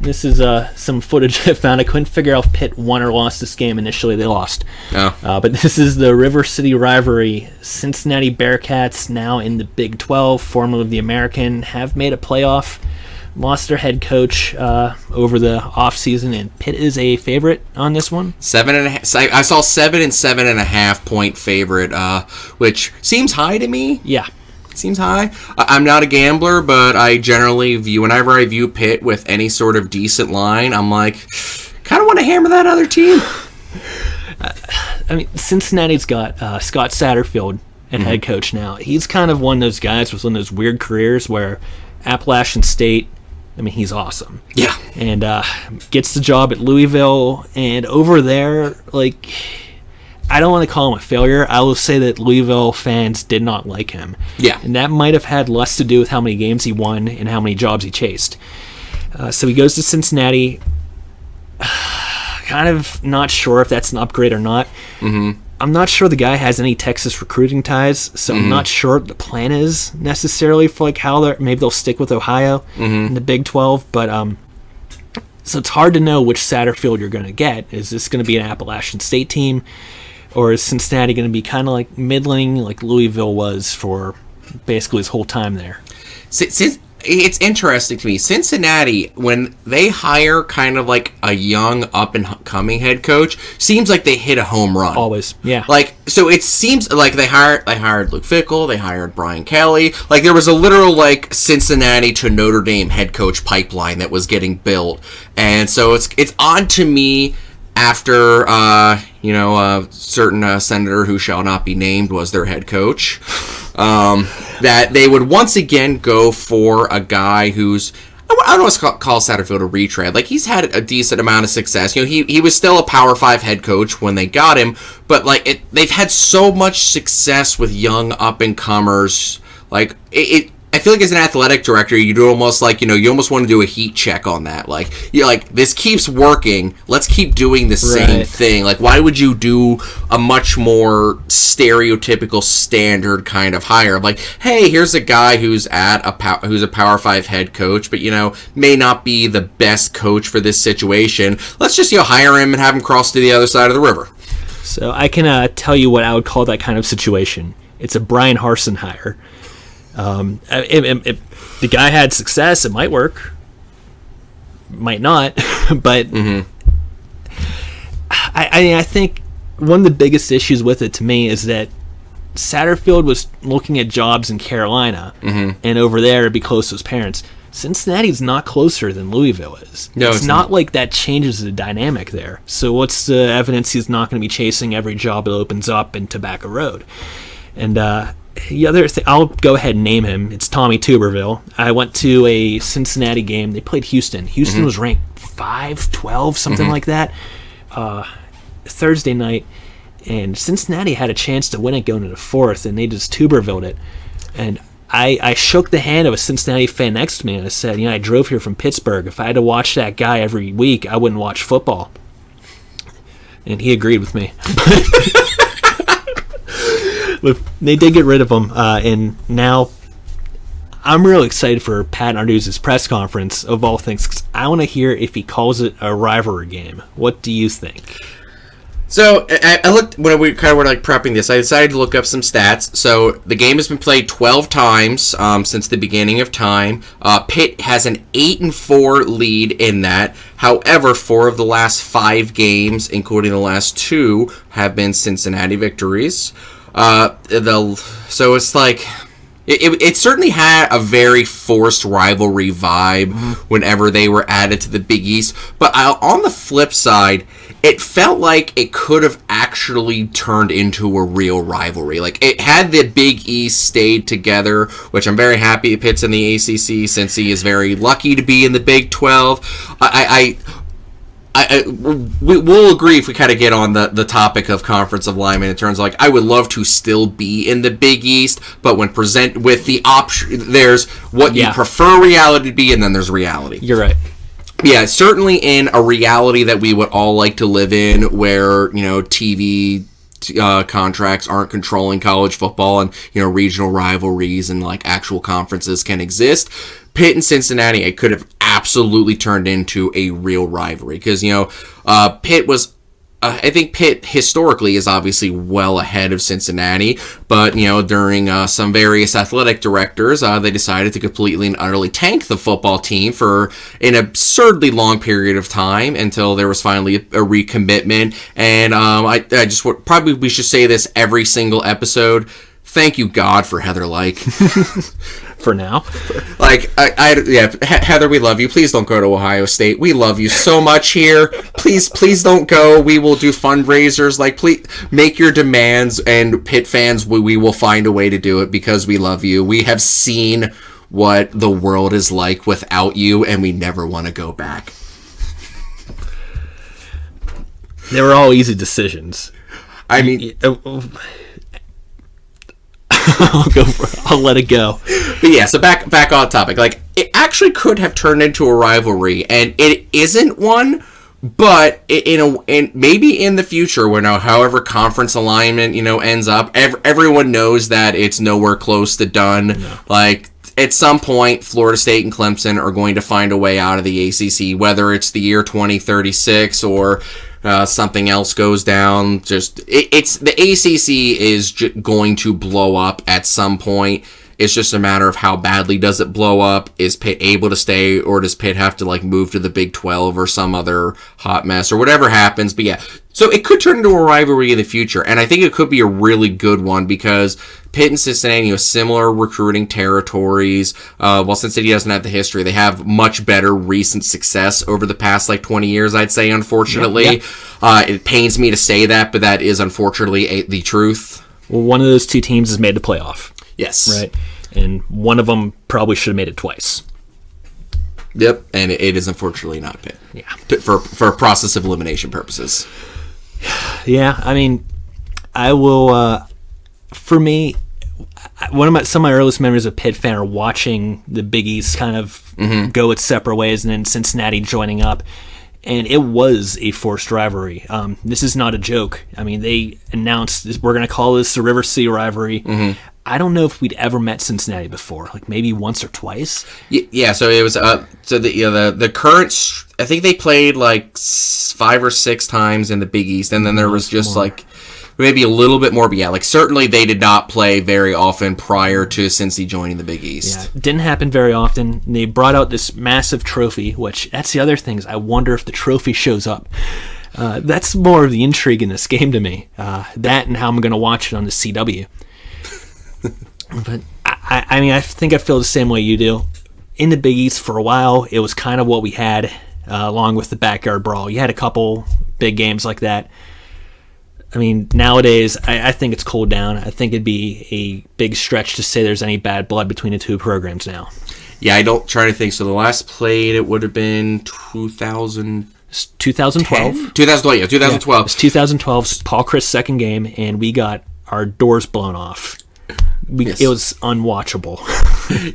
This is some footage I found. I couldn't figure out if Pitt won or lost this game. Initially, they lost. Oh. But this is the River City rivalry. Cincinnati Bearcats, now in the Big 12, formerly of the American, have made a playoff. Lost their head coach over the offseason, and Pitt is a favorite on this one. 7.5. I saw 7 and 7.5 point favorite, which seems high to me. Yeah. Seems high. I'm not a gambler, but I generally whenever I view Pitt with any sort of decent line, I'm like, kind of want to hammer that other team. I mean, Cincinnati's got Scott Satterfield at head coach now. He's kind of one of those guys with one of those weird careers where Appalachian State, I mean, he's awesome. Yeah. And gets the job at Louisville, and over there, like, I don't want to call him a failure. I will say that Louisville fans did not like him. Yeah. And that might have had less to do with how many games he won and how many jobs he chased. So he goes to Cincinnati. Kind of not sure if that's an upgrade or not. Mm-hmm. I'm not sure the guy has any Texas recruiting ties, so I'm not sure what the plan is necessarily for like how maybe they'll stick with Ohio in the Big 12. But so it's hard to know which Satterfield you're going to get. Is this going to be an Appalachian State team? Or is Cincinnati going to be kind of like middling, like Louisville was for basically his whole time there? It's interesting to me. Cincinnati, when they hire kind of like a young up-and-coming head coach, seems like they hit a home run. Always, yeah. Like, so it seems like they hired Luke Fickell, they hired Brian Kelly. Like, there was a literal, like, Cincinnati to Notre Dame head coach pipeline that was getting built. And so it's odd to me after, a certain senator who shall not be named was their head coach, that they would once again go for a guy who's, I don't want to call Satterfield a retread. Like, he's had a decent amount of success. He was still a Power 5 head coach when they got him, but like they've had so much success with young up-and-comers. Like, I feel like as an athletic director, you do almost like, you almost want to do a heat check on that. Like, you're like, this keeps working. Let's keep doing the same thing. Like, why would you do a much more stereotypical standard kind of hire? Like, hey, here's a guy who's who's a Power 5 head coach, but, may not be the best coach for this situation. Let's just, hire him and have him cross to the other side of the river. So I can tell you what I would call that kind of situation. It's a Brian Harsin hire. If the guy had success, it might work, might not, but I think one of the biggest issues with it to me is that Satterfield was looking at jobs in Carolina, and over there it'd be close to his parents. Cincinnati's not closer than Louisville is. No, it's not like that changes the dynamic there. So what's the evidence he's not going to be chasing every job that opens up in Tobacco Road? And the other thing, I'll go ahead and name him. It's Tommy Tuberville. I went to a Cincinnati game. They played Houston. Houston was ranked 5-12, something like that, Thursday night. And Cincinnati had a chance to win it going into the fourth, and they just Tubervilled it. And I shook the hand of a Cincinnati fan next to me, and I said, I drove here from Pittsburgh. If I had to watch that guy every week, I wouldn't watch football. and he agreed with me. But they did get rid of him, and now I'm really excited for Pat Narduzzi's press conference, of all things, 'cause I want to hear if he calls it a rivalry game. What do you think? So, I looked, when we kind of were like prepping this, I decided to look up some stats. So, the game has been played 12 times since the beginning of time. Pitt has an 8-4 lead in that. However, 4 of the last 5 games, including the last 2, have been Cincinnati victories. So, it's like... It certainly had a very forced rivalry vibe whenever they were added to the Big East. But on the flip side, it felt like it could have actually turned into a real rivalry. Like, it had the Big East stayed together, which I'm very happy Pitt's in the ACC, since he is very lucky to be in the Big 12. We'll agree if we kind of get on the topic of conference alignment in terms of, like, I would love to still be in the Big East, but when present with the option, there's what you prefer reality to be, and then there's reality. You're right. Yeah, certainly in a reality that we would all like to live in, where, TV contracts aren't controlling college football, and, regional rivalries and, like, actual conferences can exist. Pitt and Cincinnati, it could have absolutely turned into a real rivalry, because, Pitt was, I think Pitt historically is obviously well ahead of Cincinnati, but, during some various athletic directors, they decided to completely and utterly tank the football team for an absurdly long period of time until there was finally a recommitment. And I just probably we should say this every single episode. Thank you, God, for Heather Lyke. For now. Like, Heather, we love you. Please don't go to Ohio State. We love you so much here. Please don't go. We will do fundraisers. Like, please make your demands, and Pitt fans, we will find a way to do it because we love you. We have seen what the world is like without you, and we never want to go back. They were all easy decisions. I mean... I'll let it go. But yeah, so back on topic. Like, it actually could have turned into a rivalry, and it isn't one, but maybe in the future, when however conference alignment ends up, everyone knows that it's nowhere close to done. No. Like, at some point, Florida State and Clemson are going to find a way out of the ACC, whether it's the year 2036 or something else goes down. It's the ACC is going to blow up at some point. It's just a matter of how badly does it blow up. Is Pitt able to stay, or does Pitt have to move to the Big 12 or some other hot mess, or whatever happens? But yeah, so it could turn into a rivalry in the future, and I think it could be a really good one because Pitt and Cincinnati have similar recruiting territories. While Cincinnati doesn't have the history, they have much better recent success over the past 20 years, I'd say, unfortunately. Yep. It pains me to say that, but that is unfortunately the truth. Well, one of those two teams has made the playoff. Yes. Right. And one of them probably should have made it twice. Yep. And it is unfortunately not Pitt. Yeah. For process of elimination purposes. Yeah. I mean, I will, for me, some of my earliest memories of Pitt fan are watching the Big East kind of go its separate ways, and then Cincinnati joining up. And it was a forced rivalry. This is not a joke. I mean, they announced we're going to call this the River City rivalry. Mm-hmm. I don't know if we'd ever met Cincinnati before, maybe once or twice. Yeah. So it was. So the current. I think they played 5 or 6 times in the Big East, and then there was just maybe a little bit more. But yeah, certainly they did not play very often prior to Cincy joining the Big East. Yeah, didn't happen very often. They brought out this massive trophy, which that's the other thing is I wonder if the trophy shows up. That's more of the intrigue in this game to me. That and how I'm going to watch it on the CW. But I mean, I think I feel the same way you do. In the Big East for a while, it was kind of what we had, along with the backyard brawl. You had a couple big games like that. I mean, nowadays, I think it's cooled down. I think it'd be a big stretch to say there's any bad blood between the two programs now. Yeah, I don't try to think. So the last played, it would have been 2012. 2012. 2012, yeah, 2012. It was 2012's Paul Chris' second game, and we got our doors blown off. It was unwatchable.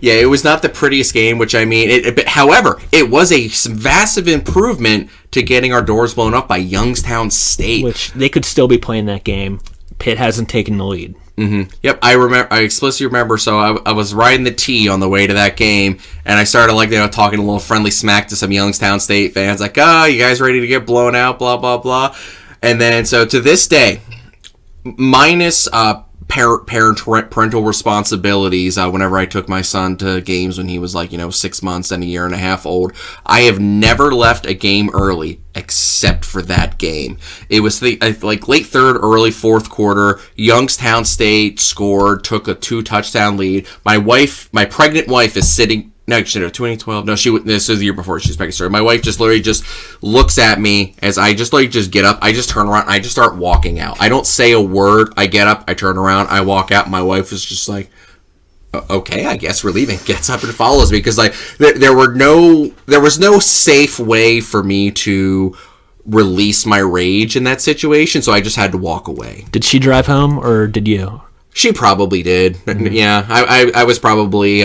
Yeah, it was not the prettiest game, which I mean, however, it was a massive improvement to getting our doors blown up by Youngstown State. Which they could still be playing that game. Pitt hasn't taken the lead. Mm-hmm. Yep, I explicitly remember. So I was riding the T on the way to that game, and I started talking a little friendly smack to some Youngstown State fans, like, "Oh, you guys ready to get blown out?" Blah blah blah. And then so to this day, minus parental responsibilities, whenever I took my son to games when he was 6 months and a year and a half old, I have never left a game early except for that game. It was late third, early fourth quarter. Youngstown State scored, took a 2-touchdown lead. My pregnant wife is sitting. No, 2012. No, this was the year before she was pregnant. Sorry. My wife just looks at me as I just get up. I just turn around. I just start walking out. I don't say a word. I get up. I turn around. I walk out. My wife is just like, okay, I guess we're leaving. Gets up and follows me because there was no safe way for me to release my rage in that situation. So I just had to walk away. Did she drive home or did you? She probably did. Mm-hmm. Yeah, I was probably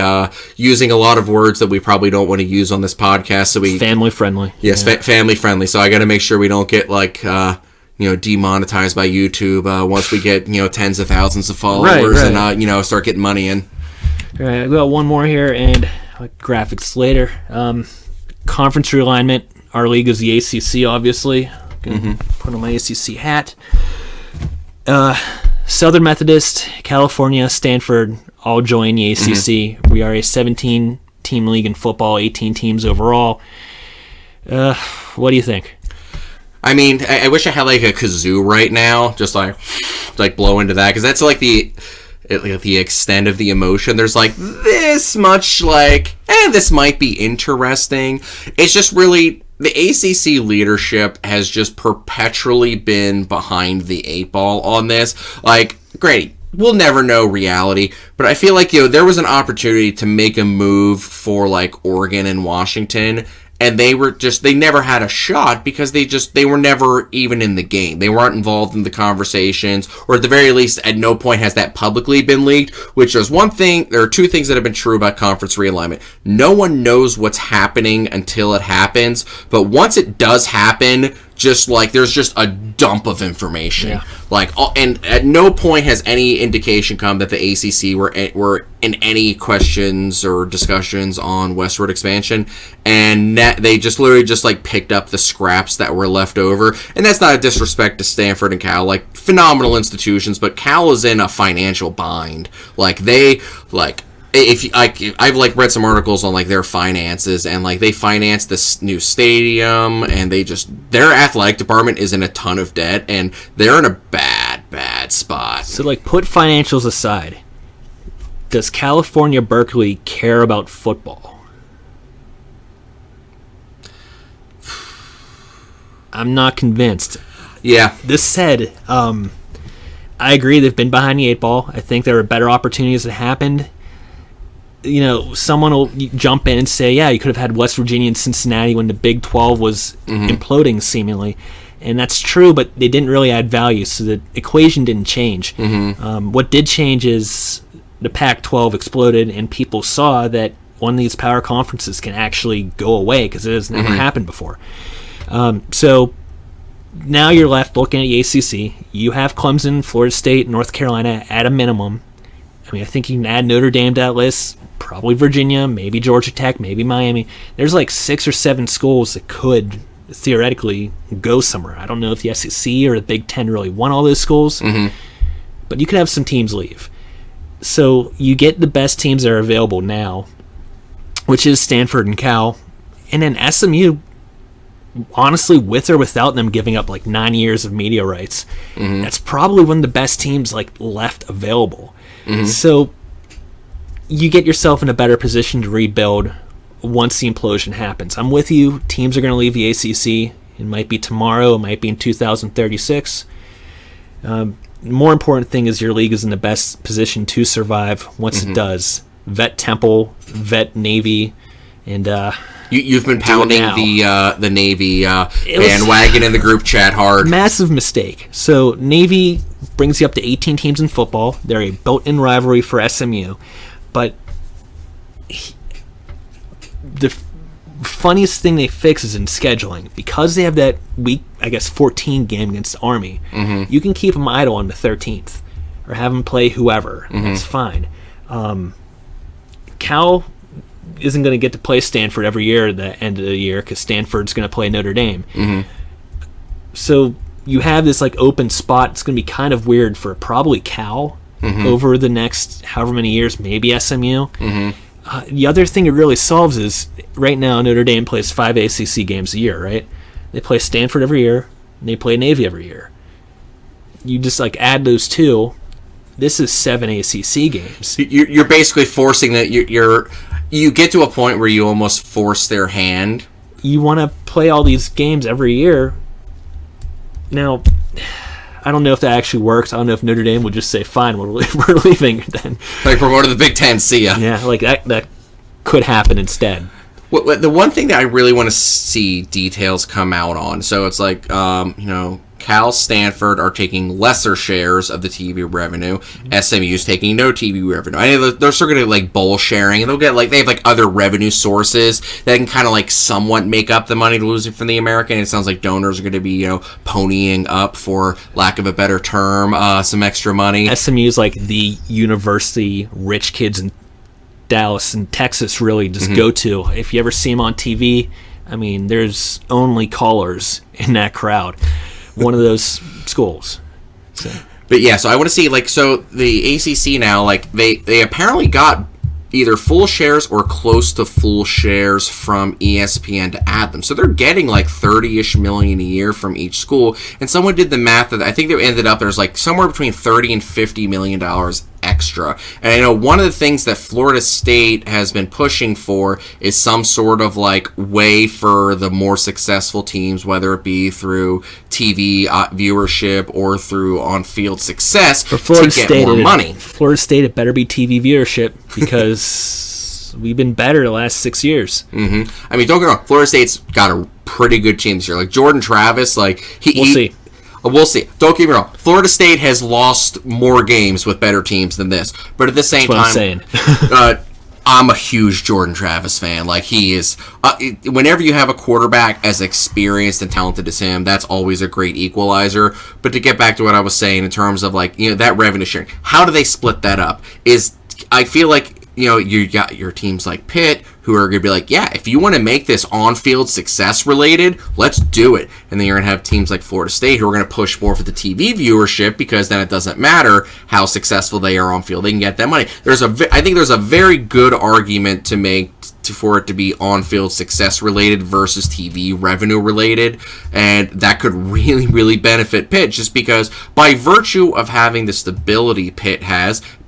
using a lot of words that we probably don't want to use on this podcast. So family friendly. Yes, yeah. Family friendly. So I got to make sure we don't get demonetized by YouTube once we get tens of thousands of followers right. And start getting money in. All right, I got one more here and graphics later. Conference realignment. Our league is the ACC, obviously. Put on my ACC hat. Southern Methodist, California, Stanford all join the ACC. We are a 17-team league in football, 18 teams overall. What do you think? I mean, I wish I had a kazoo right now, just blow into that, because that's the extent of the emotion. There's this much this might be interesting. It's just really the ACC leadership has just perpetually been behind the 8 ball on this. Great, we'll never know reality, but I feel there was an opportunity to make a move for Oregon and Washington, and they never had a shot because they were never even in the game. They weren't involved in the conversations, or at the very least, at no point has that publicly been leaked, which is one thing. There are two things that have been true about conference realignment. No one knows what's happening until it happens, but once it does happen, there's just a dump of information. Yeah. And at no point has any indication come that the ACC were in any questions or discussions on westward expansion, and they just literally picked up the scraps that were left over. And that's not a disrespect to Stanford and Cal, phenomenal institutions, but Cal is in a financial bind. I've read some articles on their finances, and they financed this new stadium, and their athletic department is in a ton of debt, and they're in a bad spot. So put financials aside, does California Berkeley care about football? I'm not convinced. Yeah. This said, I agree they've been behind the 8 ball. I think there were better opportunities that happened. Someone will jump in and say, yeah, you could have had West Virginia and Cincinnati when the Big 12 was imploding, seemingly. And that's true, but they didn't really add value, so the equation didn't change. What did change is the Pac-12 exploded, and people saw that one of these power conferences can actually go away, because it has never happened before. So now you're left looking at the ACC. You have Clemson, Florida State, North Carolina at a minimum. I mean, I think you can add Notre Dame to that list, probably Virginia, maybe Georgia Tech, maybe Miami. There's 6 or 7 schools that could theoretically go somewhere. I don't know if the SEC or the Big Ten really want all those schools, but you could have some teams leave. So you get the best teams that are available now, which is Stanford and Cal, and then SMU, honestly, with or without them giving up 9 years of media rights, that's probably one of the best teams left available. So you get yourself in a better position to rebuild once the implosion happens. I'm with you. Teams are going to leave the ACC. It might be tomorrow. It might be in 2036. More important thing is your league is in the best position to survive once it does. Vet Temple, vet Navy, and You've been pounding the Navy bandwagon in the group chat hard. Massive mistake. So Navy brings you up to 18 teams in football. They're a built-in rivalry for SMU. But the funniest thing they fix is in scheduling. Because they have that week, 14 game against Army, you can keep them idle on the 13th or have them play whoever. That's fine. Cal isn't going to get to play Stanford every year at the end of the year because Stanford's going to play Notre Dame. So you have this open spot. It's going to be kind of weird for probably Cal over the next however many years, maybe SMU. The other thing it really solves is right now Notre Dame plays 5 ACC games a year, right? They play Stanford every year, and they play Navy every year. You just add those two. This is 7 ACC games. You're basically forcing that. You get to a point where you almost force their hand. You want to play all these games every year. Now, I don't know if that actually works. I don't know if Notre Dame would just say, fine, we're leaving then. We're going to the Big Ten, see ya. Yeah, that could happen instead. Well, the one thing that I really want to see details come out on, so it's Cal, Stanford are taking lesser shares of the TV revenue. SMU's taking no TV revenue. I know they're still going to bowl sharing, and they'll get they have other revenue sources that can kind of somewhat make up the money losing from the American. It sounds like donors are going to be ponying up, for lack of a better term, some extra money. SMU's the university rich kids in Dallas and Texas really just go to. If you ever see them on TV, there's only callers in that crowd. One of those schools. So. But yeah, so I want to see so the ACC now they apparently got either full shares or close to full shares from ESPN to add them. So they're getting 30-ish million a year from each school. And someone did the math that I think they ended up there's somewhere between $30 and $50 million extra. And I know one of the things that Florida State has been pushing for is some sort of way for the more successful teams, whether it be through TV viewership or through on-field success, for Florida to get State, more money. Florida State, it better be TV viewership because we've been better the last 6 years. Don't get me wrong. Florida State's got a pretty good team this year. Jordan Travis, we'll see. We'll see. Don't get me wrong. Florida State has lost more games with better teams than this. But at the same time, that's what I'm saying. I'm a huge Jordan Travis fan. He is. Whenever you have a quarterback as experienced and talented as him, that's always a great equalizer. But to get back to what I was saying in terms of that revenue sharing, how do they split that up? I feel you got your teams like Pitt who are going to be yeah, if you want to make this on-field success related, let's do it. And then you're going to have teams like Florida State who are going to push more for the TV viewership because then it doesn't matter how successful they are on-field. They can get that money. I think there's a very good argument to make for it to be on-field success related versus TV revenue related, and that could really, really benefit Pitt just because by virtue of having the stability Pitt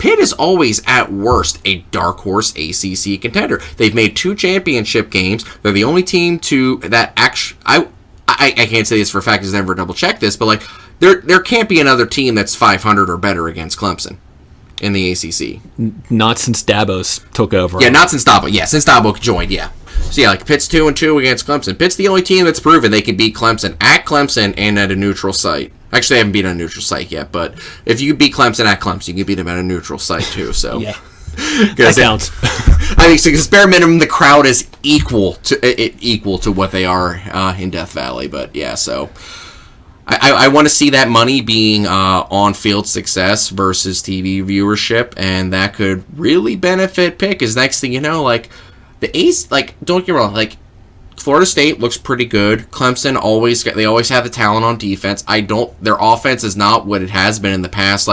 is always at worst a dark horse ACC contender. They've made 2 championship games. They're the only team that actually I can't say this for a fact because I never double checked this, but there can't be another team that's 500 or better against Clemson in the ACC. Not since Dabos took over. Yeah, not since Dabo. Yeah, since Dabo joined, yeah. So yeah, Pitt's 2-2 against Clemson. Pitt's the only team that's proven they can beat Clemson at Clemson and at a neutral site. Actually, they haven't beaten a neutral site yet, but if you beat Clemson at Clemson, you can beat them at a neutral site too. So yeah, that counts. So because bare minimum, the crowd is equal to what they are in Death Valley. But yeah, so. I want to see that money being on-field success versus TV viewership, and that could really benefit Pitt. Because next thing you know, the Ace, don't get me wrong, Florida State looks pretty good. Clemson they always have the talent on defense. Their offense is not what it has been in the past.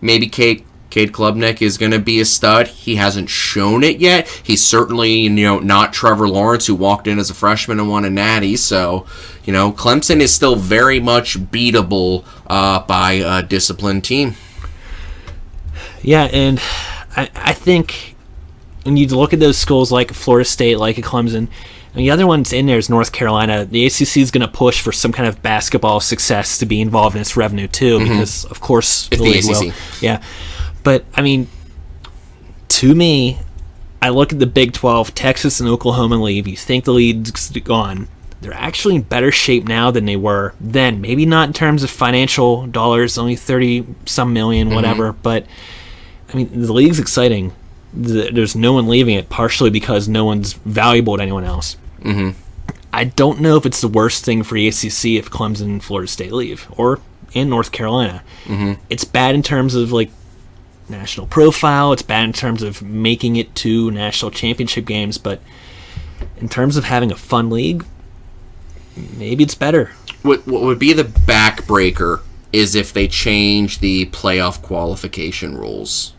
Maybe Cade Klubnik is going to be a stud. He hasn't shown it yet. He's certainly, not Trevor Lawrence, who walked in as a freshman and won a natty. So, Clemson is still very much beatable by a disciplined team. Yeah, and I think when you look at those schools like Florida State, like a Clemson, and the other one's in there is North Carolina. The ACC is going to push for some kind of basketball success to be involved in its revenue too, because of course it's the ACC. Yeah, but to me, I look at the Big 12, Texas and Oklahoma leave. You think the lead's gone. They're actually in better shape now than they were then. Maybe not in terms of financial dollars, only 30-some million, whatever. But, I mean, the league's exciting. There's no one leaving it, partially because no one's valuable to anyone else. I don't know if it's the worst thing for the ACC if Clemson and Florida State leave, or in North Carolina. It's bad in terms of, like, national profile. It's bad in terms of making it to national championship games. But in terms of having a fun league, maybe it's better. What would be the backbreaker is if they change the playoff qualification rules.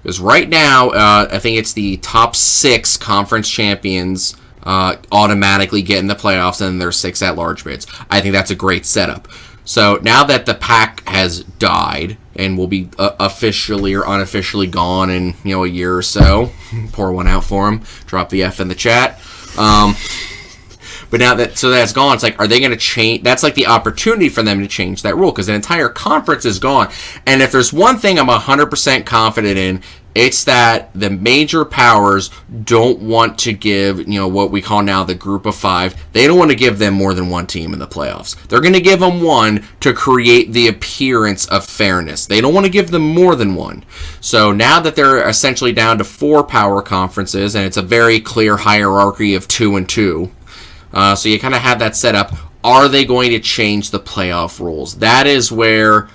Because right now, I think it's the top 6 conference champions automatically get in the playoffs, and there's 6 at-large bids. I think that's a great setup. So now that the pack has died and will be officially or unofficially gone in a year or so, pour one out for him. Drop the F in the chat. But now that's gone, it's like, are they going to change? That's like the opportunity for them to change that rule, because an entire conference is gone. And if there's one thing I'm 100% confident in, it's that the major powers don't want to give, what we call now the group of 5. They don't want to give them more than one team in the playoffs. They're going to give them one to create the appearance of fairness. They don't want to give them more than one. So now that they're essentially down to 4 power conferences, and it's a very clear hierarchy of 2 and 2, so you kind of have that set up. Are they going to change the playoff rules? That is where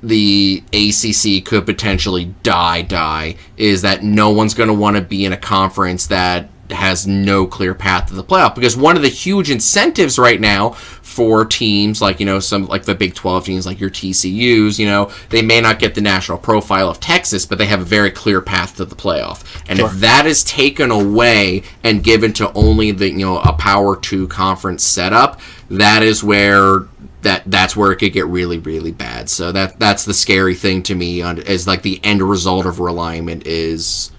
the ACC could potentially die, is that no one's going to want to be in a conference that has no clear path to the playoff. Because one of the huge incentives right now for teams like, some like the Big 12 teams like your TCUs, they may not get the national profile of Texas, but they have a very clear path to the playoff. And if that is taken away and given to only the, a Power 2 conference setup, that is where that's where it could get really, really bad. So that's the scary thing to me, is like the end result of realignment is,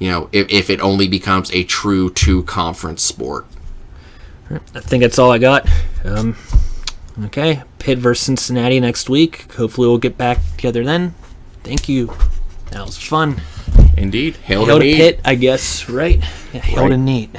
if it only becomes a true 2-conference sport. I think that's all I got. Okay, Pitt versus Cincinnati next week. Hopefully we'll get back together then. Thank you. That was fun. Indeed. Hail to neat. Pitt, I guess, right? Yeah, hail to neat.